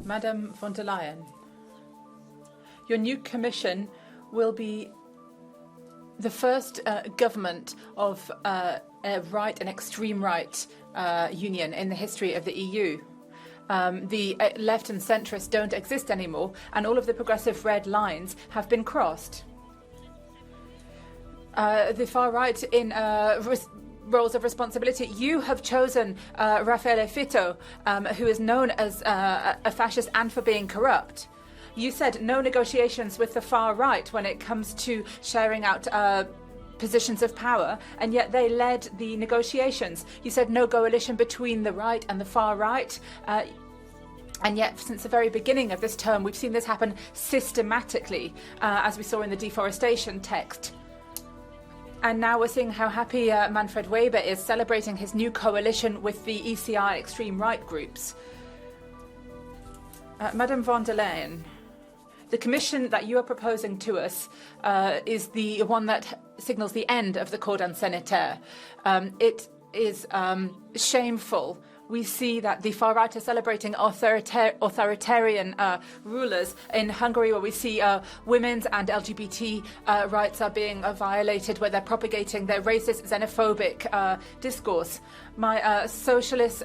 Madam von der Leyen, your new commission will be the first government of a right and extreme right union in the history of the EU. The left and centrists don't exist anymore, and all of the progressive red lines have been crossed. The far right in roles of responsibility. You have chosen Raffaele Fitto, who is known as a fascist and for being corrupt. You said no negotiations with the far right when it comes to sharing out positions of power, and yet they led the negotiations. You said no coalition between the right and the far right. And yet, since the very beginning of this term, we've seen this happen systematically, as we saw in the deforestation text. And now we're seeing how happy Manfred Weber is celebrating his new coalition with the ECI extreme right groups. Madam von der Leyen, the commission that you are proposing to us is the one that signals the end of the cordon sanitaire. It is shameful. We see that the far right are celebrating authoritarian rulers in Hungary, where we see women's and LGBT rights are being violated, where they're propagating their racist, xenophobic discourse. My socialist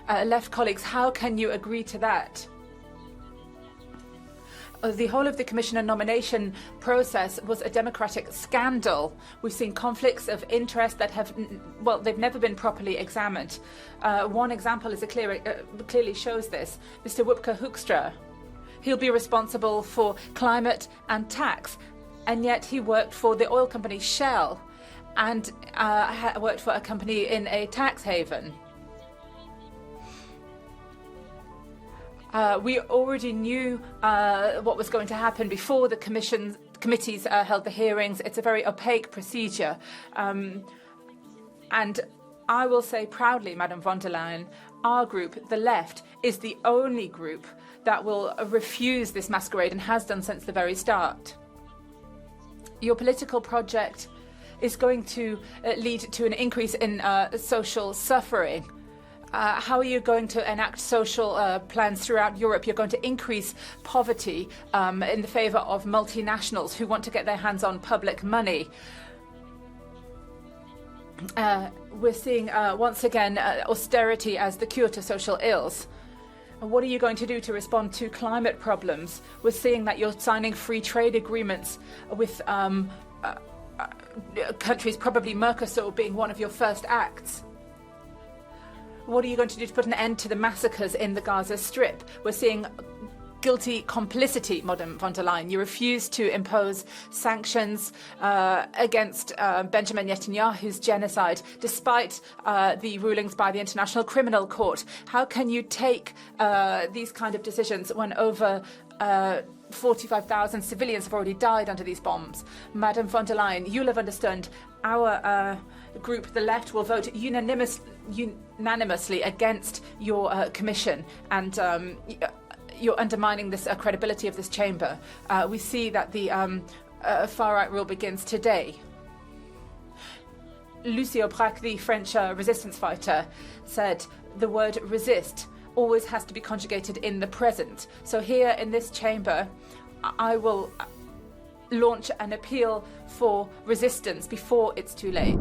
left colleagues, how can you agree to that? The whole of the commissioner nomination process was a democratic scandal. We've seen conflicts of interest that have, well, they've never been properly examined. One example is clearly shows this. Mr. Wopke Hoekstra, he'll be responsible for climate and tax, and yet he worked for the oil company Shell and worked for a company in a tax haven. We already knew what was going to happen before the committees held the hearings. It's a very opaque procedure. And I will say proudly, Madam von der Leyen, our group, the left, is the only group that will refuse this masquerade and has done since the very start. Your political project is going to lead to an increase in social suffering. How are you going to enact social plans throughout Europe? You're going to increase poverty in the favour of multinationals who want to get their hands on public money. We're seeing, once again, austerity as the cure to social ills. What are you going to do to respond to climate problems? We're seeing that you're signing free trade agreements with countries, probably Mercosur being one of your first acts. What are you going to do to put an end to the massacres in the Gaza Strip? We're seeing guilty complicity, Madam von der Leyen. You refuse to impose sanctions against Benjamin Netanyahu's genocide, despite the rulings by the International Criminal Court. How can you take these kind of decisions when over 45,000 civilians have already died under these bombs? Madam von der Leyen, you'll have understood our group, the left, will vote unanimously against your commission, and you're undermining this credibility of this chamber. We see that the far-right rule begins today. Lucie Aubrac, the French resistance fighter, said the word resist always has to be conjugated in the present. So here in this chamber, I will launch an appeal for resistance before it's too late.